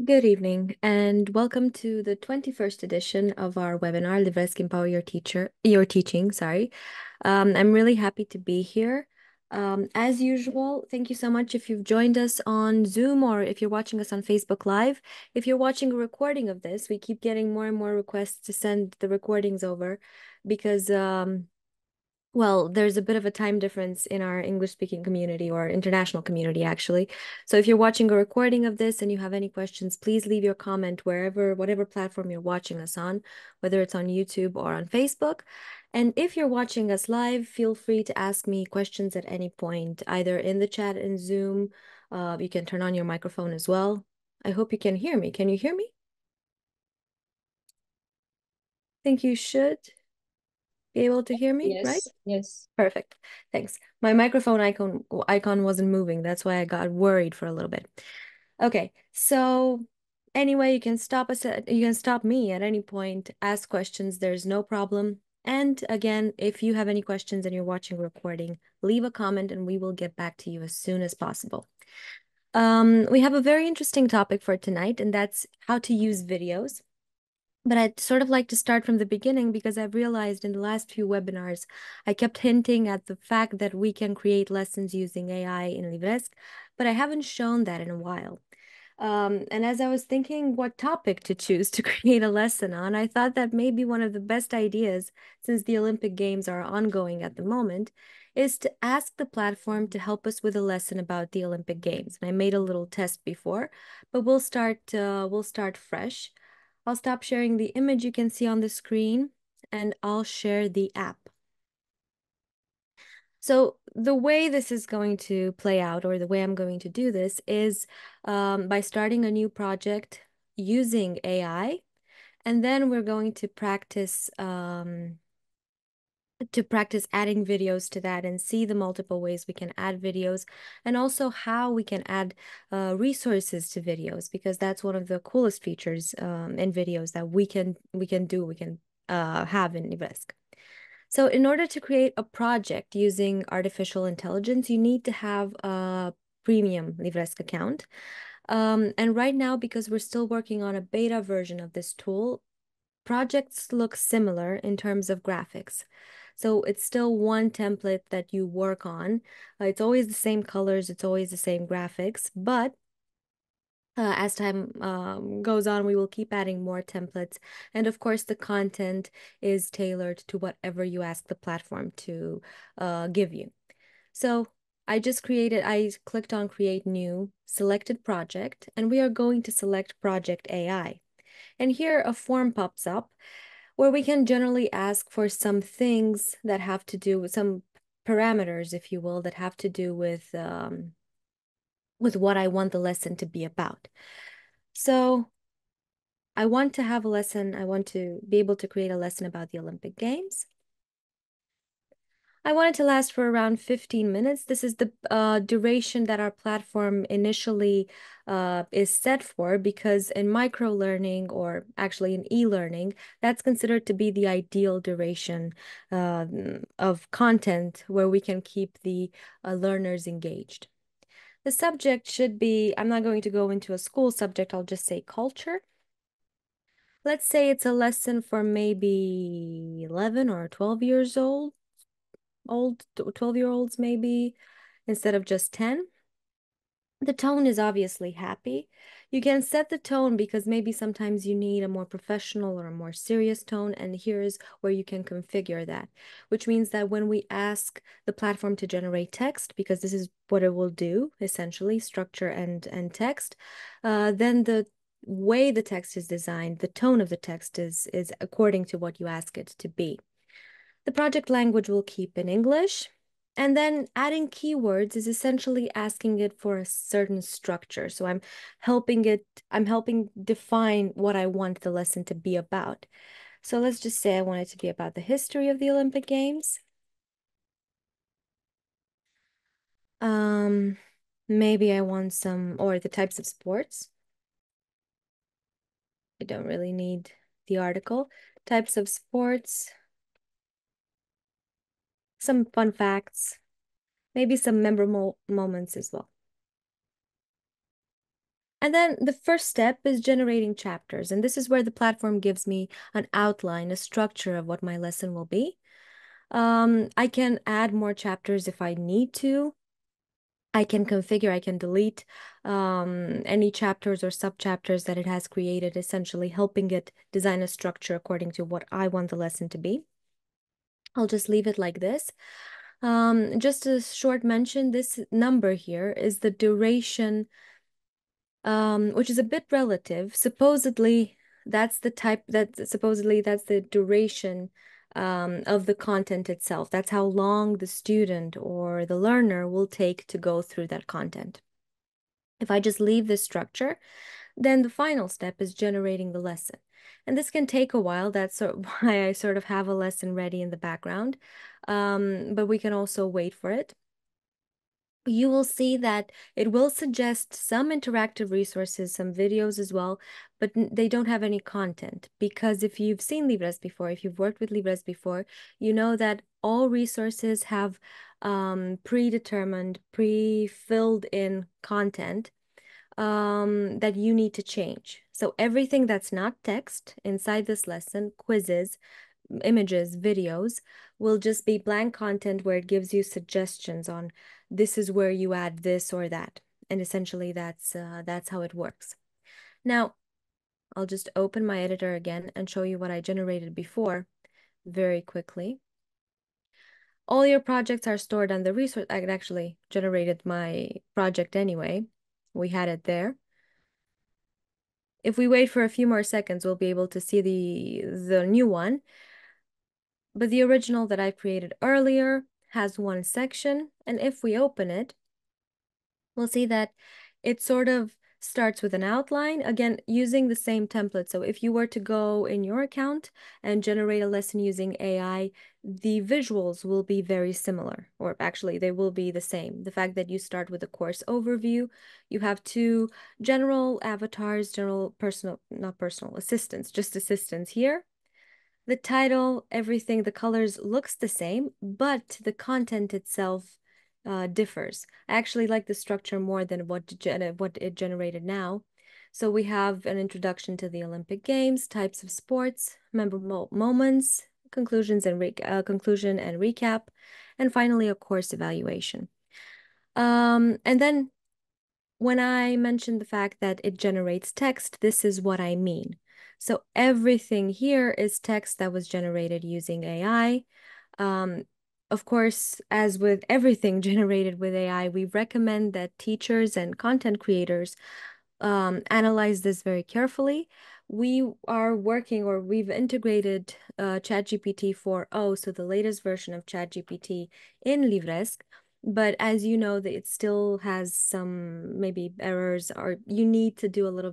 Good evening, and welcome to the 21st edition of our webinar, LIVRESQ Empower Your Teaching, sorry. I'm really happy to be here. As usual, thank you so much if you've joined us on Zoom or if you're watching us on Facebook Live. If you're watching a recording of this, we keep getting more and more requests to send the recordings over because well, there's a bit of a time difference in our English-speaking community or international community, actually. So if you're watching a recording of this and you have any questions, please leave your comment whatever platform you're watching us on, whether it's on YouTube or on Facebook. And if you're watching us live, feel free to ask me questions at any point, either in the chat in Zoom. You can turn on your microphone as well. I hope you can hear me. Can you hear me? Think you should be able to hear me, right? Yes. Perfect. Thanks. My microphone icon wasn't moving. That's why I got worried for a little bit. Okay. So anyway, you can stop me at any point, ask questions. There's no problem. And again, if you have any questions and you're watching a recording, leave a comment and we will get back to you as soon as possible. We have a very interesting topic for tonight, and that's how to use videos. But I'd sort of like to start from the beginning because I've realized in the last few webinars, I kept hinting at the fact that we can create lessons using AI in LIVRESQ, but I haven't shown that in a while. And as I was thinking what topic to choose to create a lesson on, I thought that maybe one of the best ideas, since the Olympic Games are ongoing at the moment, is to ask the platform to help us with a lesson about the Olympic Games. And I made a little test before, but we'll start fresh. I'll stop sharing the image you can see on the screen, and I'll share the app. So the way this is going to play out, or the way I'm going to do this, is by starting a new project using AI, and then we're going to practice adding videos to that and see the multiple ways we can add videos, and also how we can add resources to videos, because that's one of the coolest features in videos that we can have in LIVRESQ. So in order to create a project using artificial intelligence, you need to have a premium LIVRESQ account. And right now, because we're still working on a beta version of this tool, projects look similar in terms of graphics. So it's still one template that you work on. It's always the same colors, it's always the same graphics, but as time goes on, we will keep adding more templates. And of course, the content is tailored to whatever you ask the platform to give you. So I clicked on Create New, selected Project, and we are going to select Project AI. And here a form pops up where we can generally ask for some things that have to do with some parameters, if you will, that have to do with what I want the lesson to be about. So I want to have a lesson. I want to be able to create a lesson about the Olympic Games. I want it to last for around 15 minutes. This is the duration that our platform initially is set for, because in micro-learning, or actually in e-learning, that's considered to be the ideal duration of content where we can keep the learners engaged. The subject should be, I'm not going to go into a school subject, I'll just say culture. Let's say it's a lesson for maybe 11 or 12 years old, 12-year-olds maybe, instead of just 10. The tone is obviously happy. You can set the tone because maybe sometimes you need a more professional or a more serious tone, and here's where you can configure that, which means that when we ask the platform to generate text, because this is what it will do, essentially, structure and text, then the way the text is designed, the tone of the text is according to what you ask it to be. The project language will keep in English. And then adding keywords is essentially asking it for a certain structure. So I'm helping define what I want the lesson to be about. So let's just say I want it to be about the history of the Olympic Games. Um, Maybe I want or the types of sports. I don't really need the article. Types of sports, some fun facts, maybe some memorable moments as well. And then the first step is generating chapters. And this is where the platform gives me an outline, a structure of what my lesson will be. I can add more chapters if I need to. I can configure, I can delete any chapters or subchapters that it has created, essentially helping it design a structure according to what I want the lesson to be. I'll just leave it like this. Just a short mention, this number here is the duration, which is a bit relative. Supposedly, that's the duration of the content itself. That's how long the student or the learner will take to go through that content. If I just leave this structure, then the final step is generating the lesson. And this can take a while. That's why I sort of have a lesson ready in the background. But we can also wait for it. You will see that it will suggest some interactive resources, some videos as well, but they don't have any content. Because if you've seen LIVRESQ before, if you've worked with LIVRESQ before, you know that all resources have predetermined, pre-filled in content that you need to change. So everything that's not text inside this lesson, quizzes, images, videos, will just be blank content where it gives you suggestions on this is where you add this or that. And essentially that's how it works. Now, I'll just open my editor again and show you what I generated before very quickly. All your projects are stored on the resource. I actually generated my project anyway. We had it there. If we wait for a few more seconds, we'll be able to see the new one. But the original that I created earlier has one section, and if we open it, we'll see that it sort of starts with an outline, again, using the same template. So if you were to go in your account and generate a lesson using AI, the visuals will be very similar, or actually they will be the same. The fact that you start with a course overview, you have two general avatars, general personal, not personal, assistants, just assistants here. The title, everything, the colors looks the same, but the content itself differs. I actually like the structure more than what it generated now. So we have an introduction to the Olympic Games, types of sports, memorable moments, conclusion and recap, and finally a course evaluation. And then when I mentioned the fact that it generates text, this is what I mean. So everything here is text that was generated using AI. Of course, as with everything generated with AI, we recommend that teachers and content creators analyze this very carefully. We are working, or we've integrated ChatGPT 4.0, so the latest version of ChatGPT in LIVRESQ. But as you know, that it still has some maybe errors, or you need to do a little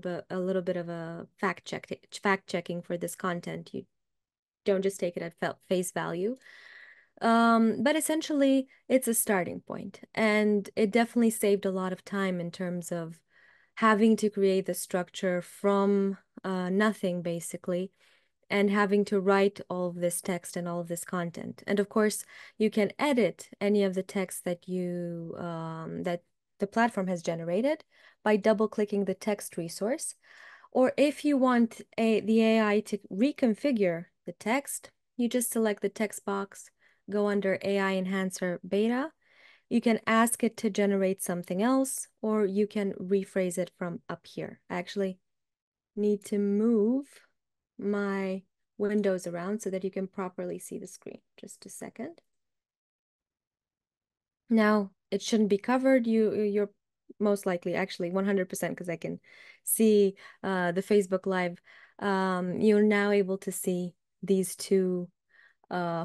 bit of a fact checking for this content. You don't just take it at face value. But essentially, it's a starting point, and it definitely saved a lot of time in terms of having to create the structure from nothing, basically, and having to write all of this text and all of this content. And of course, you can edit any of the text that that the platform has generated by double-clicking the text resource. Or if you want the AI to reconfigure the text, you just select the text box, go under AI Enhancer Beta. You can ask it to generate something else, or you can rephrase it from up here. I actually need to move my windows around so that you can properly see the screen. Just a second. Now, it shouldn't be covered. You're most likely, actually 100%, because I can see the Facebook Live. You're now able to see these two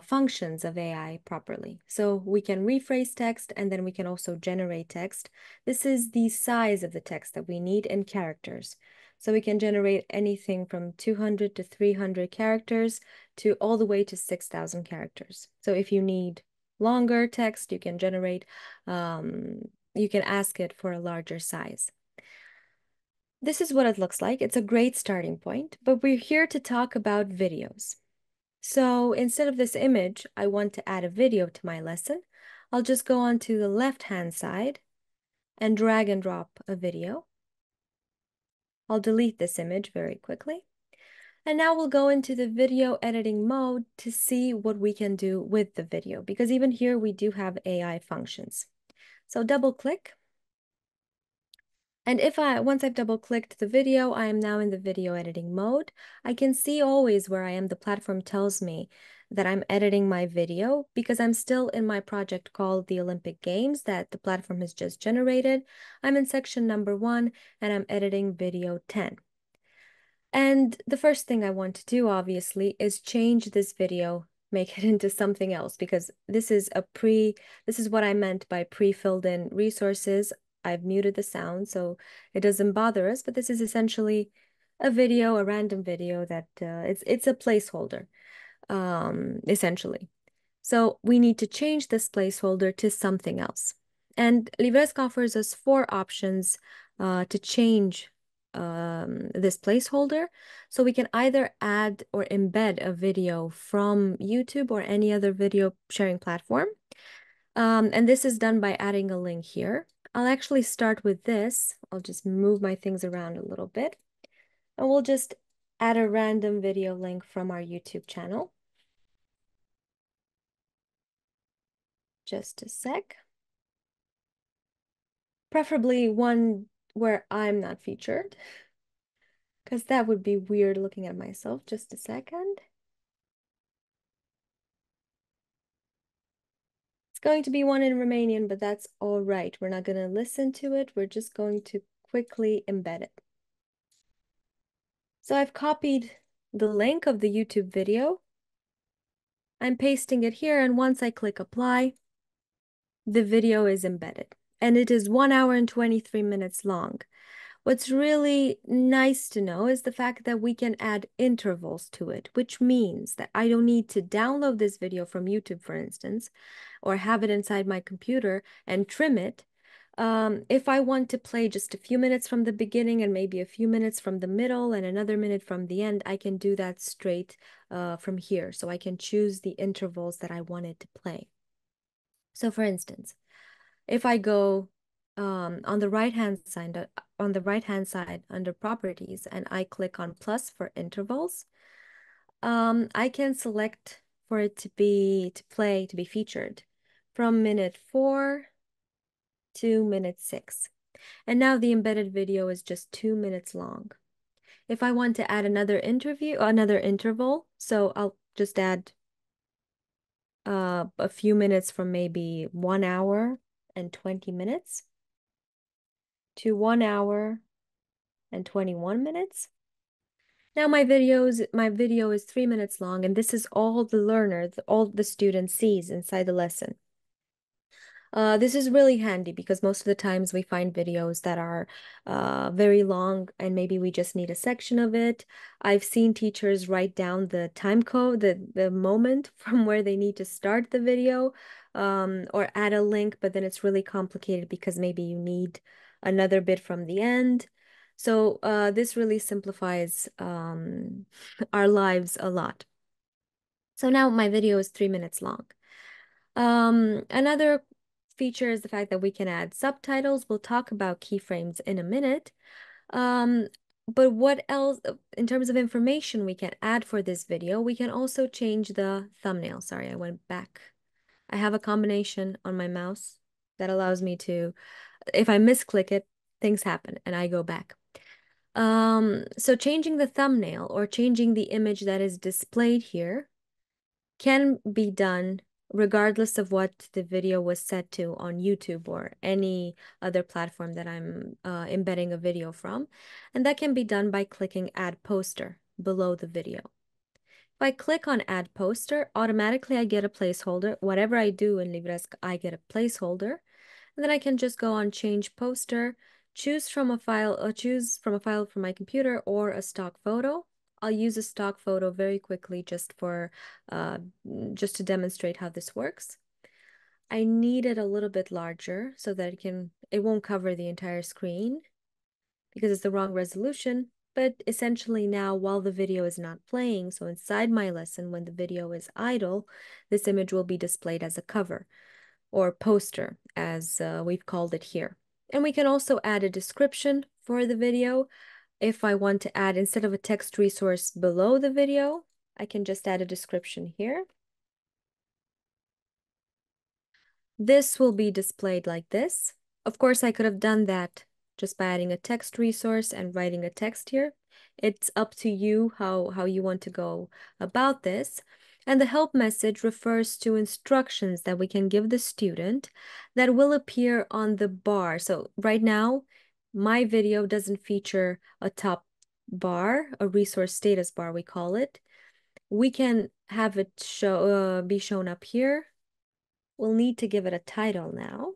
functions of AI properly. So we can rephrase text, and then we can also generate text. This is the size of the text that we need in characters. So we can generate anything from 200 to 300 characters to all the way to 6,000 characters. So if you need longer text, you can generate, you can ask it for a larger size. This is what it looks like. It's a great starting point, but we're here to talk about videos. So instead of this image, I want to add a video to my lesson. I'll just go on to the left-hand side and drag and drop a video. I'll delete this image very quickly. And now we'll go into the video editing mode to see what we can do with the video, because even here we do have AI functions. So double click. And once I've double clicked the video, I am now in the video editing mode. I can see always where I am. The platform tells me that I'm editing my video because I'm still in my project called the Olympic Games that the platform has just generated. I'm in section number 1 and I'm editing video 10. And the first thing I want to do, obviously, is change this video, make it into something else, because this is what I meant by pre-filled in resources. I've muted the sound, so it doesn't bother us, but this is essentially a video, a random video that it's a placeholder, essentially. So we need to change this placeholder to something else. And LIVRESQ offers us 4 options to change this placeholder. So we can either add or embed a video from YouTube or any other video sharing platform. And this is done by adding a link here. I'll actually start with this. I'll just move my things around a little bit. And we'll just add a random video link from our YouTube channel. Just a sec. Preferably one where I'm not featured, because that would be weird looking at myself. Just a second. It's going to be one in Romanian, but that's all right. We're not going to listen to it. We're just going to quickly embed it. So I've copied the link of the YouTube video. I'm pasting it here, and once I click apply, the video is embedded. And it is 1 hour and 23 minutes long. What's really nice to know is the fact that we can add intervals to it, which means that I don't need to download this video from YouTube, for instance, or have it inside my computer and trim it. If I want to play just a few minutes from the beginning and maybe a few minutes from the middle and another minute from the end, I can do that straight from here. So I can choose the intervals that I wanted to play. So for instance, if I go on the right-hand side under properties and I click on plus for intervals, I can select for it to be featured from minute 4 to minute 6. And now the embedded video is just 2 minutes long. If I want to add another interval, so I'll just add a few minutes from maybe 1 hour and 20 minutes to 1 hour and 21 minutes. Now my video is 3 minutes long, and this is all the learner, all the student sees inside the lesson. This is really handy because most of the times we find videos that are very long and maybe we just need a section of it. I've seen teachers write down the time code, the moment from where they need to start the video, or add a link, but then it's really complicated because maybe you need another bit from the end. So this really simplifies our lives a lot. So now my video is 3 minutes long. Another feature is the fact that we can add subtitles. We'll talk about keyframes in a minute. But what else, in terms of information we can add for this video, we can also change the thumbnail. Sorry, I went back. I have a combination on my mouse that allows me to, if I misclick it, things happen and I go back. So changing the thumbnail or changing the image that is displayed here can be done regardless of what the video was set to on YouTube or any other platform that I'm embedding a video from. And that can be done by clicking Add Poster below the video. If I click on Add Poster, automatically I get a placeholder. Whatever I do in LIVRESQ, I get a placeholder. And then I can just go on Change Poster, choose from a file from my computer or a stock photo. I'll use a stock photo very quickly just to demonstrate how this works. I need it a little bit larger so that it won't cover the entire screen because it's the wrong resolution. But essentially now, while the video is not playing, so inside my lesson, when the video is idle, this image will be displayed as a cover or poster, as we've called it here. And we can also add a description for the video. if I want to add, instead of a text resource below the video, I can just add a description here. This will be displayed like this. Of course, I could have done that just by adding a text resource and writing a text here. It's up to you how you want to go about this. And the help message refers to instructions that we can give the student that will appear on the bar. So right now, my video doesn't feature a top bar, a resource status bar, we call it. We can have it be shown up here. We'll need to give it a title now.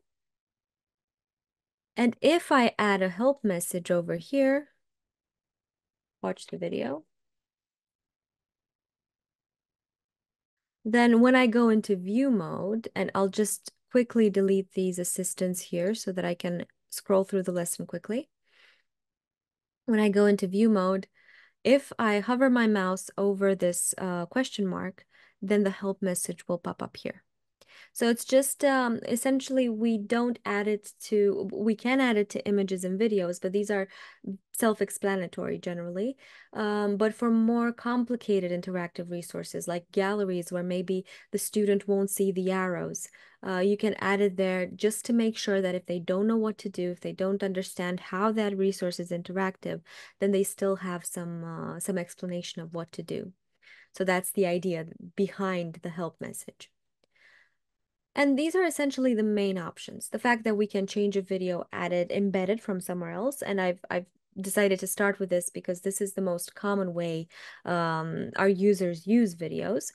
And if I add a help message over here, watch the video. Then when I go into view mode, and I'll just quickly delete these assistants here so that I can scroll through the lesson quickly. When I go into view mode, if I hover my mouse over this question mark, then the help message will pop up here. So it's just essentially we don't add it to, we can add it to images and videos, but these are self-explanatory generally. But for more complicated interactive resources like galleries where maybe the student won't see the arrows, you can add it there just to make sure that if they don't know what to do, if they don't understand how that resource is interactive, then they still have some explanation of what to do. So that's the idea behind the help message. And these are essentially the main options. The fact that we can change a video, add it, embed it from somewhere else. And I've decided to start with this because this is the most common way our users use videos.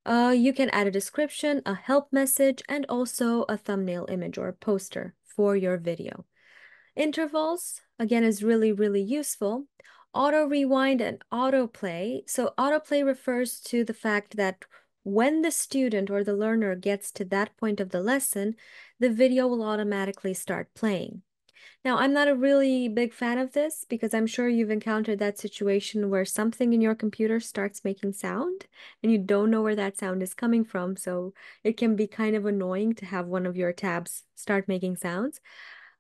You can add a description, a help message, and also a thumbnail image or a poster for your video. Intervals, again, is really, really useful. Auto rewind and autoplay. So autoplay refers to the fact that when the student or the learner gets to that point of the lesson, the video will automatically start playing. Now, I'm not a really big fan of this because I'm sure you've encountered that situation where something in your computer starts making sound and you don't know where that sound is coming from. So it can be kind of annoying to have one of your tabs start making sounds.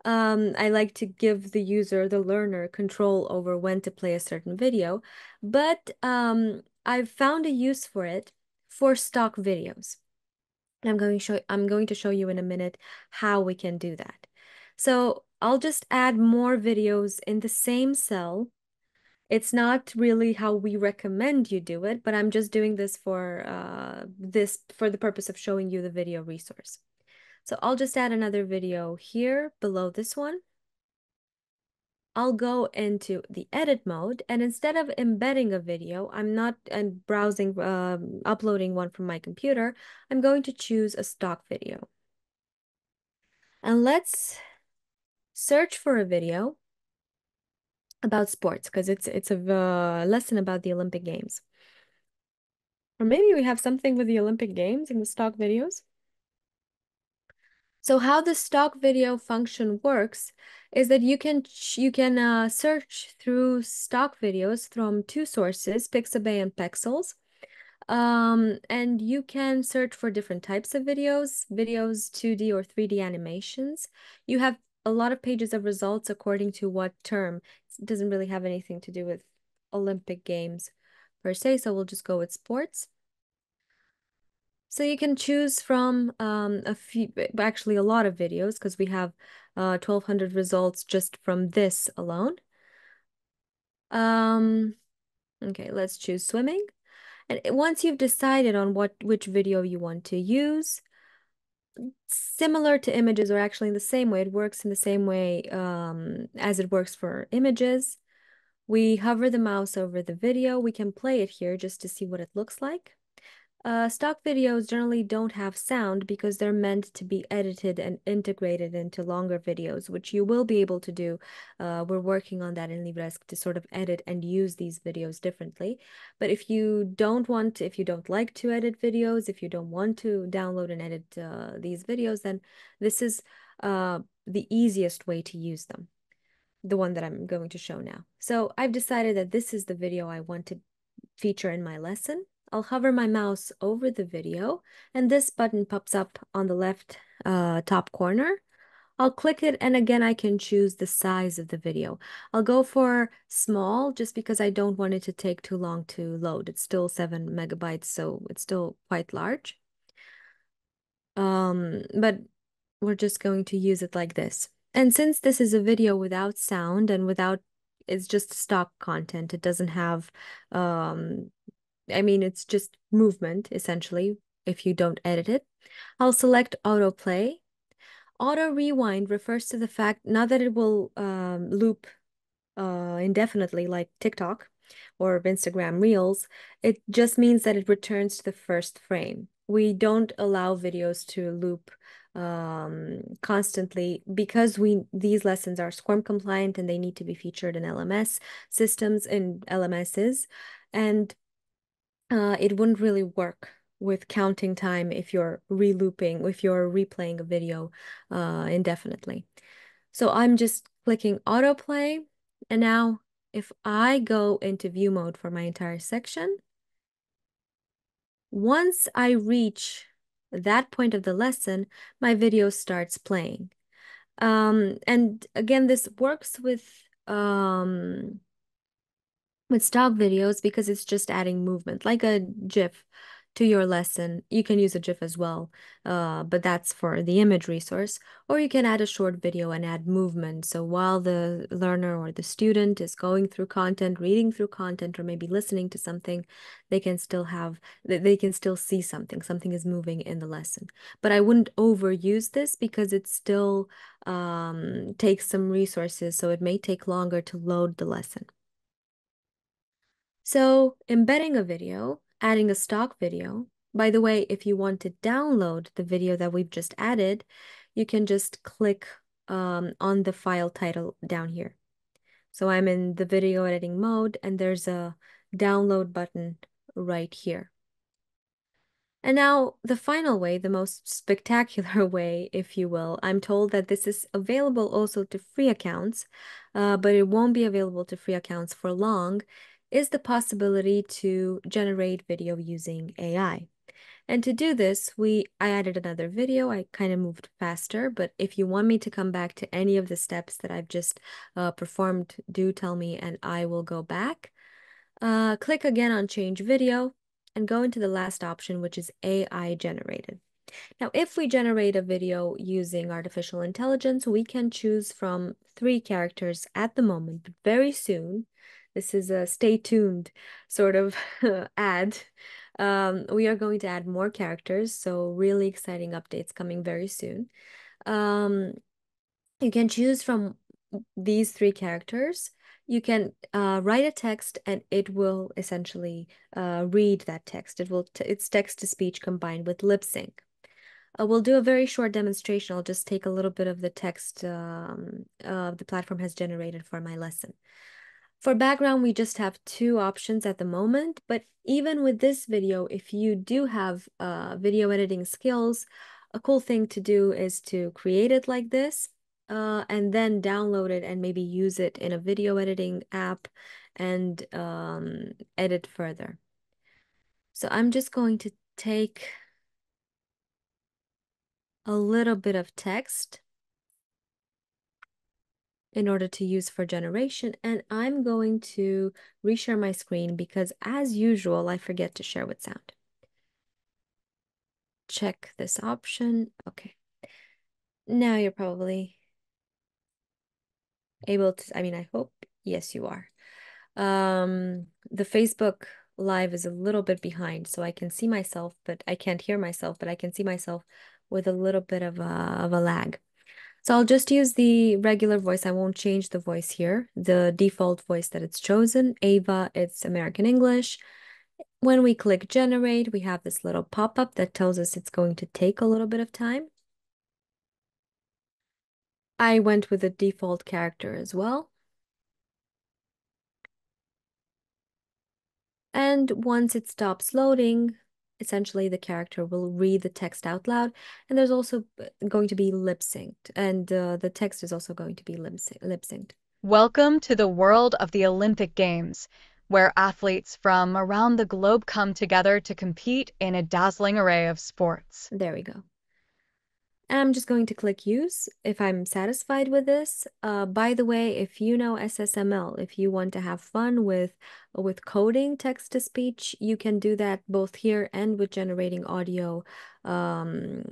I like to give the user, the learner, control over when to play a certain video, but I've found a use for it for stock videos. And I'm going to show you in a minute how we can do that. So I'll just add more videos in the same cell. It's not really how we recommend you do it, but I'm just doing this for the purpose of showing you the video resource. So I'll just add another video here below this one. I'll go into the edit mode, and instead of embedding a video, I'm not browsing, uploading one from my computer, I'm going to choose a stock video. And let's search for a video about sports because it's a lesson about the Olympic Games. Or maybe we have something with the Olympic Games in the stock videos. So how the stock video function works is that you can search through stock videos from two sources, Pixabay and Pexels. And you can search for different types of videos, 2D or 3D animations. You have a lot of pages of results according to what term. It doesn't really have anything to do with Olympic Games per se, so we'll just go with sports. So you can choose from a few, actually a lot of videos because we have 1,200 results just from this alone. Okay, let's choose swimming. And once you've decided on which video you want to use, similar to images, or actually in the same way, it works in the same way as it works for images. We hover the mouse over the video. We can play it here just to see what it looks like. Stock videos generally don't have sound because they're meant to be edited and integrated into longer videos, which you will be able to do. We're working on that in LIVRESQ to sort of edit and use these videos differently. But if you don't like to edit videos, if you don't want to download and edit these videos, then this is the easiest way to use them, the one that I'm going to show now. So I've decided that this is the video I want to feature in my lesson. I'll hover my mouse over the video and this button pops up on the left top corner. I'll click it, and again, I can choose the size of the video. I'll go for small just because I don't want it to take too long to load. It's still 7 megabytes, so it's still quite large. But we're just going to use it like this. And since this is a video without sound and without, it's just stock content. It doesn't have, I mean, it's just movement essentially if you don't edit it. I'll select autoplay. Auto rewind refers to the fact not that it will loop indefinitely like TikTok or Instagram Reels. It just means that it returns to the first frame. We don't allow videos to loop constantly because these lessons are SCORM compliant and they need to be featured in LMS systems and LMSs, and it wouldn't really work with counting time if you're relooping, if you're replaying a video indefinitely. So I'm just clicking autoplay. And now if I go into view mode for my entire section, once I reach that point of the lesson, my video starts playing. And again, this works with stock videos because it's just adding movement, like a GIF to your lesson. You can use a GIF as well, but that's for the image resource. Or you can add a short video and add movement. So while the learner or the student is going through content, reading through content, or maybe listening to something, they can still see something. Something is moving in the lesson. But I wouldn't overuse this because it still takes some resources, so it may take longer to load the lesson. So embedding a video, adding a stock video. By the way, if you want to download the video that we've just added, you can just click on the file title down here. So I'm in the video editing mode and there's a download button right here. And now the final way, the most spectacular way, if you will, I'm told that this is available also to free accounts, but it won't be available to free accounts for long, is the possibility to generate video using AI. And to do this, I added another video. I kind of moved faster, but if you want me to come back to any of the steps that I've just performed, do tell me and I will go back. Click again on change video and go into the last option, which is AI generated. Now, if we generate a video using artificial intelligence, we can choose from 3 characters at the moment, but very soon, this is a stay tuned sort of ad. We are going to add more characters, so really exciting updates coming very soon. You can choose from these 3 characters. You can write a text and it will essentially read that text. It's text to speech combined with lip sync. We'll do a very short demonstration. I'll just take a little bit of the text the platform has generated for my lesson. For background, we just have 2 options at the moment, but even with this video, if you do have video editing skills, a cool thing to do is to create it like this and then download it and maybe use it in a video editing app and edit further. So I'm just going to take a little bit of text in order to use for generation, and I'm going to reshare my screen because as usual, I forget to share with sound. Check this option. Okay. Now you're probably able to, I mean, I hope, yes, you are. The Facebook Live is a little bit behind, so I can see myself, but I can't hear myself, but I can see myself with a little bit of a lag. So I'll just use the regular voice. I won't change the voice here. The default voice that it's chosen, Ava, it's American English. When we click generate, we have this little pop-up that tells us it's going to take a little bit of time. I went with the default character as well. And once it stops loading, essentially the character will read the text out loud. And there's also going to be lip synced. And the text is also going to be lip synced. Welcome to the world of the Olympic Games, where athletes from around the globe come together to compete in a dazzling array of sports. There we go. And I'm just going to click use if I'm satisfied with this. By the way, if you know SSML, if you want to have fun with coding text to speech, you can do that both here and with generating audio. Um,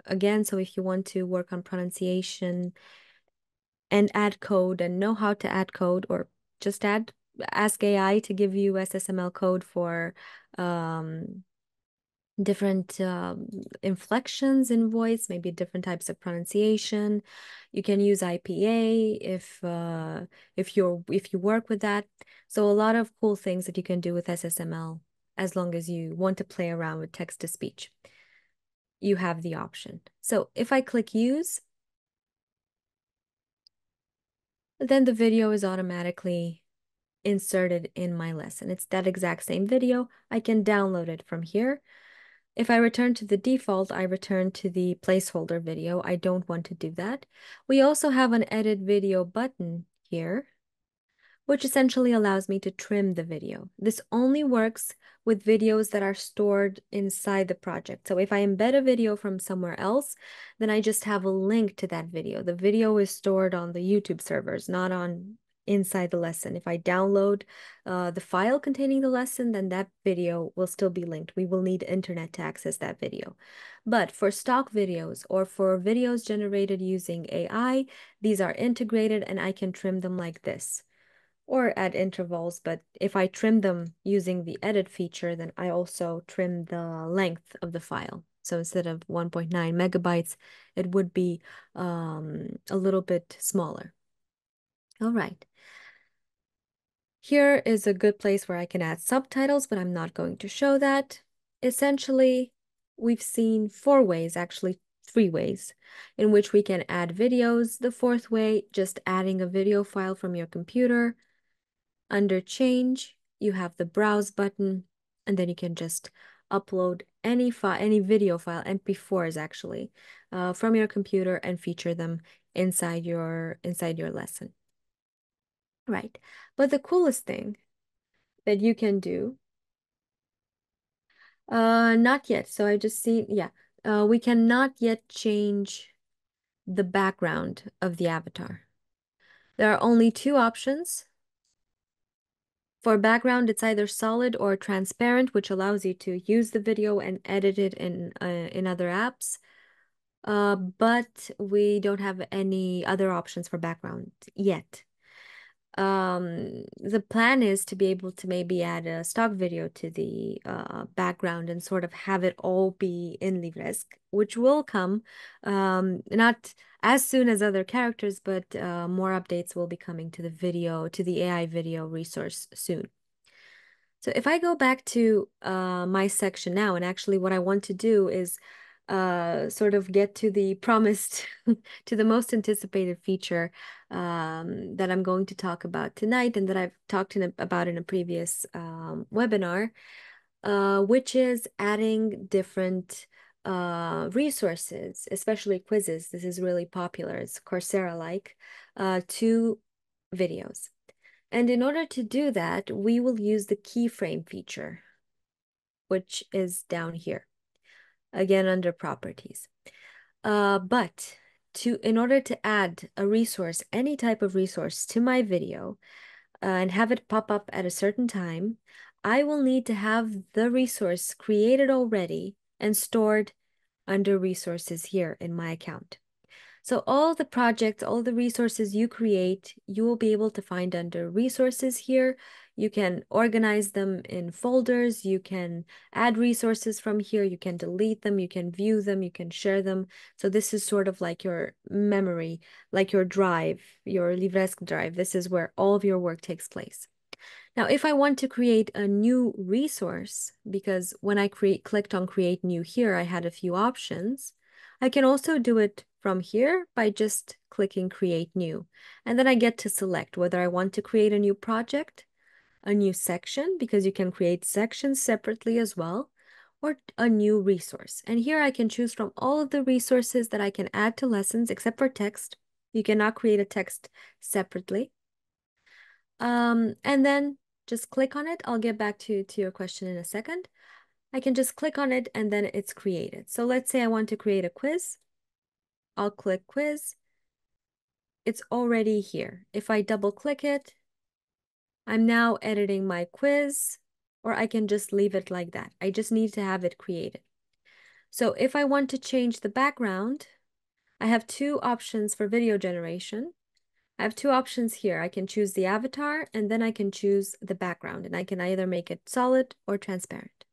Again, so if you want to work on pronunciation and add code and know how to add code, or just ask AI to give you SSML code for um, different inflections in voice, maybe different types of pronunciation. You can use IPA if you work with that. So a lot of cool things that you can do with SSML as long as you want to play around with text to speech. You have the option. So if I click use, then the video is automatically inserted in my lesson. It's that exact same video. I can download it from here. If I return to the default, I return to the placeholder video. I don't want to do that. We also have an edit video button here, which essentially allows me to trim the video. This only works with videos that are stored inside the project. So if I embed a video from somewhere else, then I just have a link to that video. The video is stored on the YouTube servers, not on inside the lesson. If I download the file containing the lesson, then that video will still be linked. We will need internet to access that video. But for stock videos or for videos generated using AI, these are integrated and I can trim them like this or at intervals, but if I trim them using the edit feature, then I also trim the length of the file. So instead of 1.9 megabytes, it would be a little bit smaller. All right. Here is a good place where I can add subtitles, but I'm not going to show that. Essentially, we've seen 4 ways, actually 3 ways, in which we can add videos. The fourth way, just adding a video file from your computer. Under change, you have the browse button, and then you can just upload any file, any video file, MP4s actually, from your computer and feature them inside your lesson. Right. But the coolest thing that you can do, not yet. So I just see, yeah, we cannot yet change the background of the avatar. There are only 2 options. For background, it's either solid or transparent, which allows you to use the video and edit it in other apps. But we don't have any other options for background yet. The plan is to be able to maybe add a stock video to the background and sort of have it all be in LIVRESQ, which will come not as soon as other characters, but more updates will be coming to the video, to the AI video resource soon. So if I go back to my section now, and actually what I want to do is sort of get to the promised, to the most anticipated feature that I'm going to talk about tonight and that I've talked about in a previous webinar, which is adding different resources, especially quizzes. This is really popular. It's Coursera-like to videos. And in order to do that, we will use the keyframe feature, which is down here, again under properties. But in order to add a resource, any type of resource to my video and have it pop up at a certain time, I will need to have the resource created already and stored under resources here in my account. So all the projects, all the resources you create, you will be able to find under resources here. You can organize them in folders. You can add resources from here. You can delete them. You can view them. You can share them. So this is sort of like your memory, like your drive, your LIVRESQ drive. This is where all of your work takes place. Now, if I want to create a new resource, because when I clicked on create new here, I had a few options. I can also do it from here by just clicking create new. And then I get to select whether I want to create a new project, a new section, because you can create sections separately as well, or a new resource. And here I can choose from all of the resources that I can add to lessons, except for text. You cannot create a text separately. And then just click on it. I'll get back to your question in a second. I can just click on it and then it's created. So let's say I want to create a quiz. I'll click quiz. It's already here. If I double click it, I'm now editing my quiz, or I can just leave it like that. I just need to have it created. So if I want to change the background, I have two options for video generation. I have two options here. I can choose the avatar and then I can choose the background, and I can either make it solid or transparent.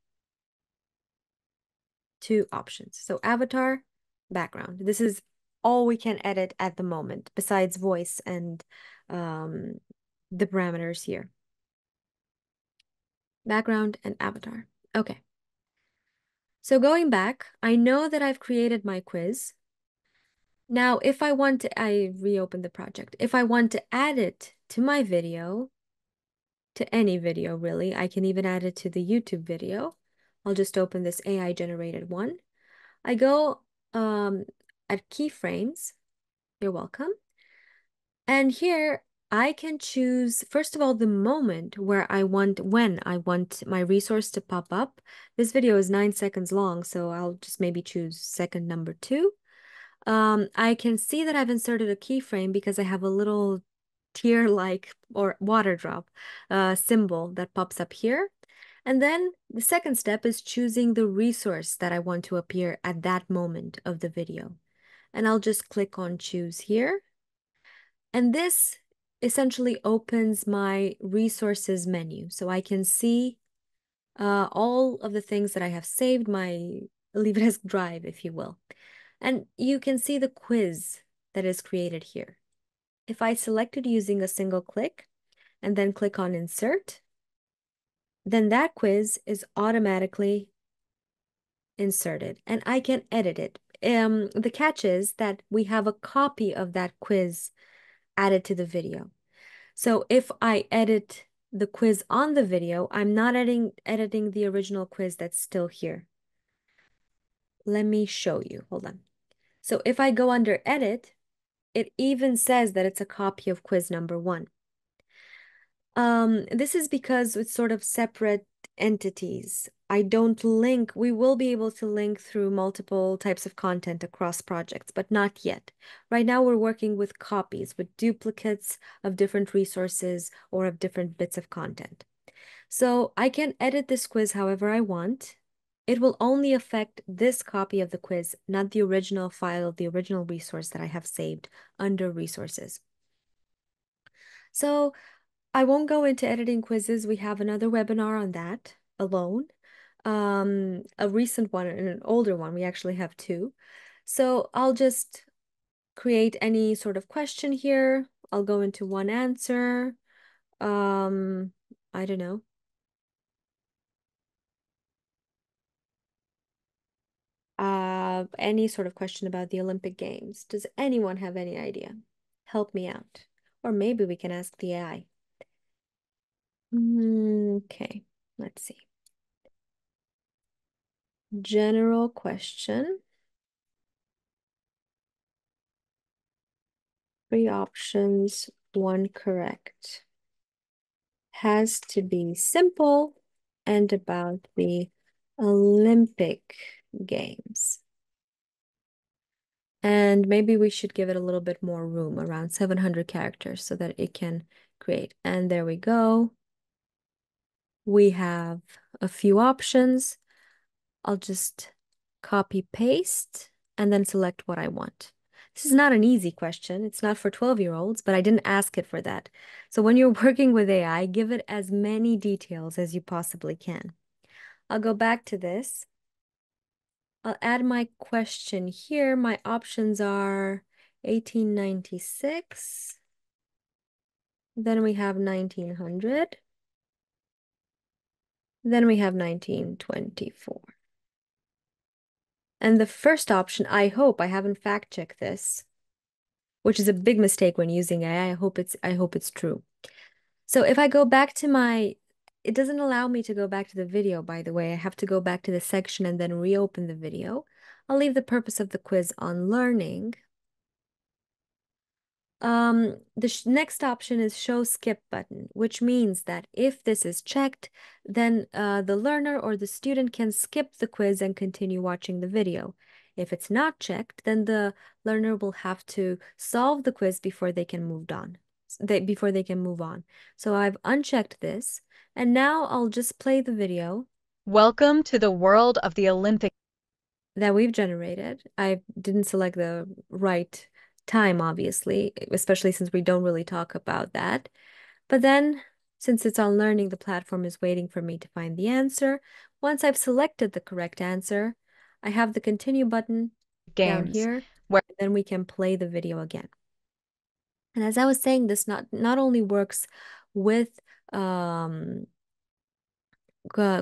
Two options. So avatar, background. This is all we can edit at the moment besides voice and the parameters here. Background and avatar. Okay. So going back, I know that I've created my quiz. Now, if I want to, I reopen the project. If I want to add it to my video, to any video really, I can even add it to the YouTube video. I'll just open this AI generated one. I go at keyframes. You're welcome. And here I can choose, first of all, the moment when I want my resource to pop up. This video is 9 seconds long, so I'll just maybe choose second number 2. I can see that I've inserted a keyframe because I have a little tear-like or water drop symbol that pops up here. And then the second step is choosing the resource that I want to appear at that moment of the video. And I'll just click on choose here. And this essentially opens my resources menu. So I can see all of the things that I have saved, my LIVRESQ drive, if you will. And you can see the quiz that is created here. If I select it using a single click and then click on insert, then that quiz is automatically inserted and I can edit it. The catch is that we have a copy of that quiz added to the video. So if I edit the quiz on the video, I'm not editing the original quiz that's still here. Let me show you. Hold on. So if I go under edit, it even says that it's a copy of quiz number 1. This is because it's sort of separate entities. I don't link. We will be able to link through multiple types of content across projects, but not yet. Right now, we're working with copies, with duplicates of different resources or of different bits of content. So I can edit this quiz however I want. It will only affect this copy of the quiz, not the original file, the original resource that I have saved under resources. So I won't go into editing quizzes. We have another webinar on that alone. A recent one and an older one. We actually have two. So I'll just create any sort of question here. I'll go into one answer. I don't know. Any sort of question about the Olympic Games. Does anyone have any idea? Help me out. Or maybe we can ask the AI. Okay, let's see. General question. 3 options, 1 correct. Has to be simple and about the Olympic Games. And maybe we should give it a little bit more room, around 700 characters, so that it can create. And there we go. We have a few options. I'll just copy paste and then select what I want. This is not an easy question. It's not for 12-year-olds, but I didn't ask it for that. So when you're working with AI, give it as many details as you possibly can. I'll go back to this. I'll add my question here. My options are 1896. Then we have 1900. Then we have 1924. And the first option, I hope, I haven't fact-checked this, which is a big mistake when using AI. I hope it's true. So if I go back to it doesn't allow me to go back to the video, by the way. I have to go back to the section and then reopen the video. I'll leave the purpose of the quiz on learning. The next option is show skip button, which means that if this is checked, then the learner or the student can skip the quiz and continue watching the video. If it's not checked, then the learner will have to solve the quiz before they can before they can move on. So I've unchecked this, and now I'll just play the video Welcome to the world of the Olympic that we've generated. I didn't select the right time, obviously, especially since we don't really talk about that. But then, since it's on learning, the platform is waiting for me to find the answer. Once I've selected the correct answer, I have the continue button down Games, here, where and then we can play the video again. And as I was saying, this not only works with um,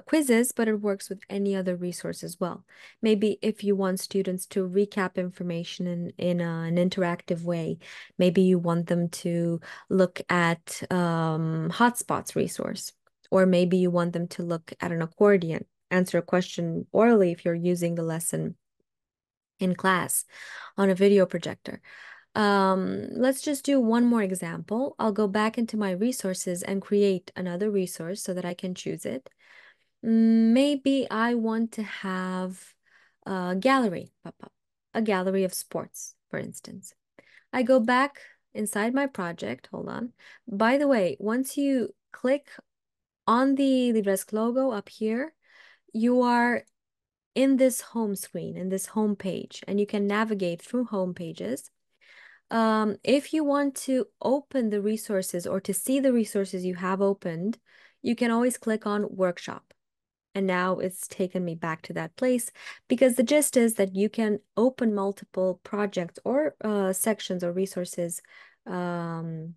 quizzes, but it works with any other resource as well. Maybe if you want students to recap information in an interactive way, maybe you want them to look at hotspots resource, or maybe you want them to look at an accordion, answer a question orally if you're using the lesson in class on a video projector. Let's just do one more example. I'll go back into my resources and create another resource so that I can choose it. Maybe I want to have a gallery pop up, a gallery of sports, for instance. I go back inside my project. Hold on. By the way, once you click on the LIVRESQ logo up here, you are in this home screen, in this home page, and you can navigate through home pages. If you want to open the resources or to see the resources you have opened, you can always click on workshop. And now it's taken me back to that place because the gist is that you can open multiple projects or sections or resources um,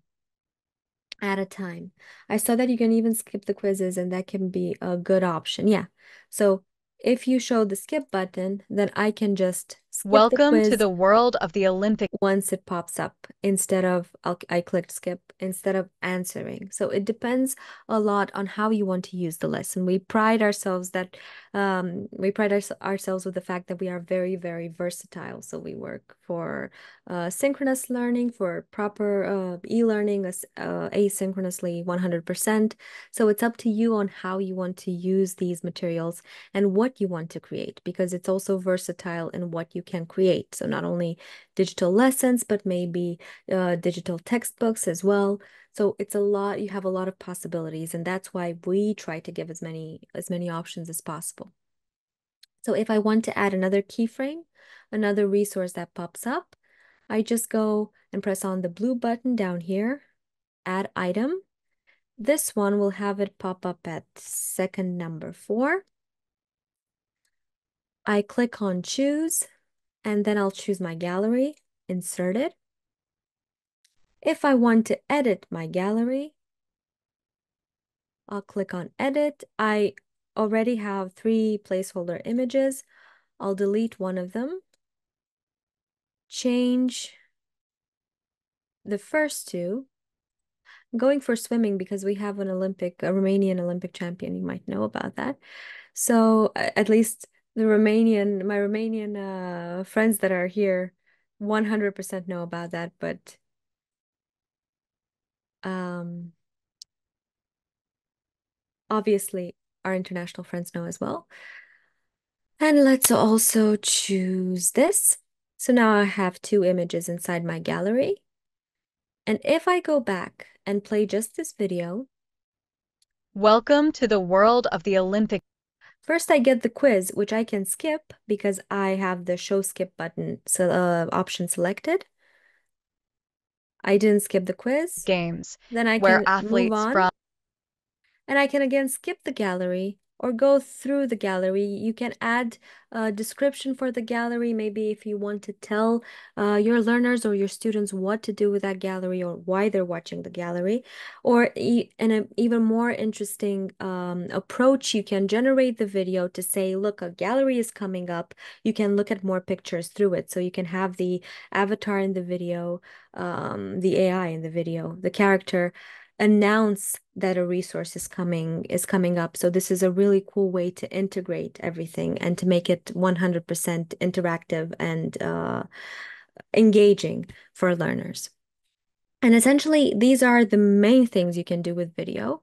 at a time. I saw that you can even skip the quizzes, and that can be a good option. Yeah. So if you show the skip button, then I can just skip the welcome to quiz the world of the Olympic once it pops up instead of I clicked skip instead of answering. So it depends a lot on how you want to use the lesson. We pride ourselves that ourselves with the fact that we are very, very versatile. So we work for synchronous learning, for proper e-learning, asynchronously 100%. So it's up to you on how you want to use these materials and what you want to create, because it's also versatile in what you can create. So not only digital lessons, but maybe digital textbooks as well. So it's a lot, you have a lot of possibilities, and that's why we try to give as many options as possible. So if I want to add another keyframe, another resource that pops up, I just go and press on the blue button down here, add item. This one will have it pop up at second number 4. I click on choose, and then I'll choose my gallery, insert it. If I want to edit my gallery, I'll click on edit. I already have 3 placeholder images. I'll delete one of them, change the first 2. I'm going for swimming because we have a Romanian Olympic champion. You might know about that. So at least my Romanian friends that are here 100% know about that, but um, obviously our international friends know as well. And let's also choose this. So now I have 2 images inside my gallery. And if I go back and play just this video, welcome to the world of the Olympic first I get the quiz, which I can skip because I have the show skip button option selected. I didn't skip the quiz. Games, Then I where can move athletes on. from And I can again skip the gallery or go through the gallery. You can add a description for the gallery, maybe if you want to tell your learners or your students what to do with that gallery or why they're watching the gallery. Or in an even more interesting approach, you can generate the video to say, look, a gallery is coming up. You can look at more pictures through it. So you can have the avatar in the video, the AI in the video, the character announce that a resource is coming up. So this is a really cool way to integrate everything and to make it 100% interactive and engaging for learners. And essentially, these are the main things you can do with video.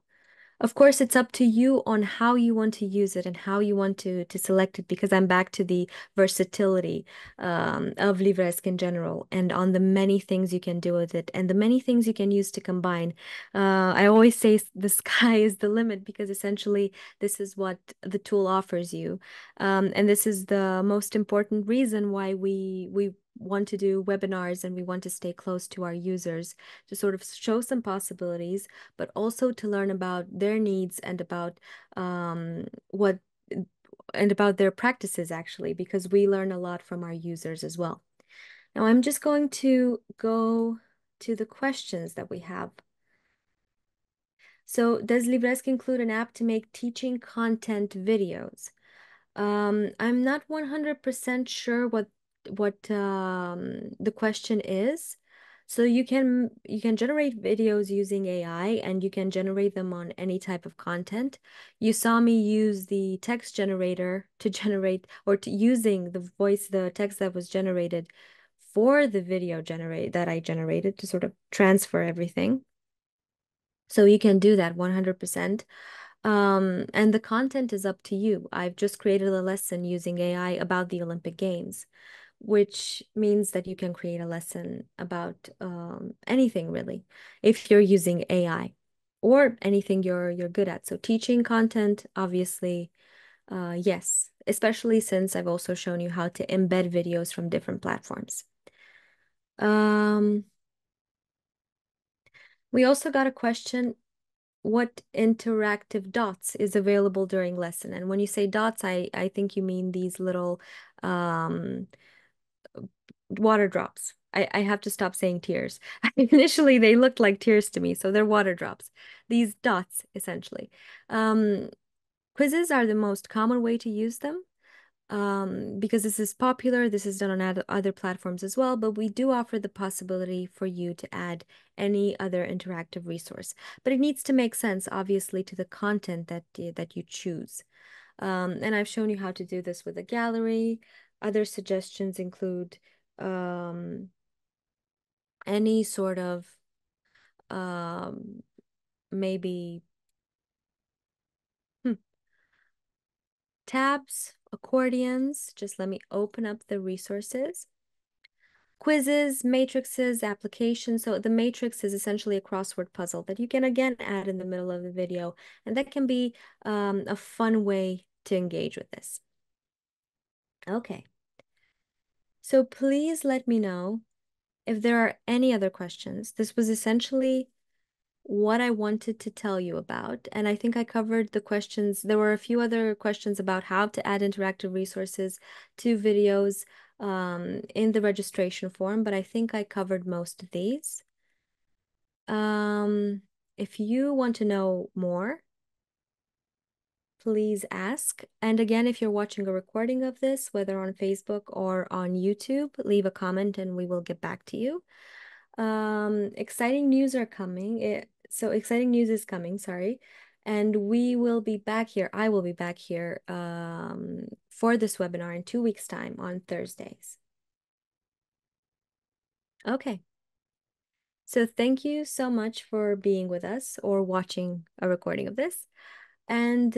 Of course, it's up to you on how you want to use it and how you want to select it, because I'm back to the versatility of LIVRESQ in general and on the many things you can do with it and the many things you can use to combine. I always say the sky is the limit because essentially this is what the tool offers you. And this is the most important reason why we want to do webinars and we want to stay close to our users to sort of show some possibilities, but also to learn about their needs and about what and about their practices actually, because we learn a lot from our users as well. Now I'm just going to go to the questions that we have. So, does LIVRESQ include an app to make teaching content videos? I'm not 100% sure what the question is. So you can generate videos using AI and you can generate them on any type of content. You saw me use the text generator to generate or to using the text that was generated for the video generate that I generated to sort of transfer everything. So you can do that 100%. And the content is up to you. I've just created a lesson using AI about the Olympic Games, which means that you can create a lesson about anything really, if you're using AI or anything you're good at. So teaching content, obviously, yes, especially since I've also shown you how to embed videos from different platforms. Um, we also got a question, what interactive dots is available during lesson? And when you say dots, I think you mean these little um, water drops. I have to stop saying tears. Initially, they looked like tears to me, so they're water drops. These dots, essentially. Um, Quizzes are the most common way to use them because this is popular. This is done on other platforms as well, but we do offer the possibility for you to add any other interactive resource. But it needs to make sense, obviously, to the content that you choose. And I've shown you how to do this with a gallery. Other suggestions include um, any sort of um, maybe hmm, tabs, accordions. Just let me open up the resources. Quizzes, matrices, applications. So the matrix is essentially a crossword puzzle that you can again add in the middle of the video, and that can be a fun way to engage with this. Okay, so please let me know if there are any other questions. This was essentially what I wanted to tell you about, and I think I covered the questions. There were a few other questions about how to add interactive resources to videos in the registration form, but I think I covered most of these. Um, if you want to know more, please ask. And again, if you're watching a recording of this, whether on Facebook or on YouTube, leave a comment and we will get back to you. Exciting news are coming. So exciting news is coming, sorry. And we will be back here. I will be back here for this webinar in 2 weeks' time on Thursdays. Okay. So thank you so much for being with us or watching a recording of this. And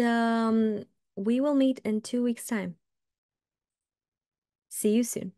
we will meet in 2 weeks' time. See you soon.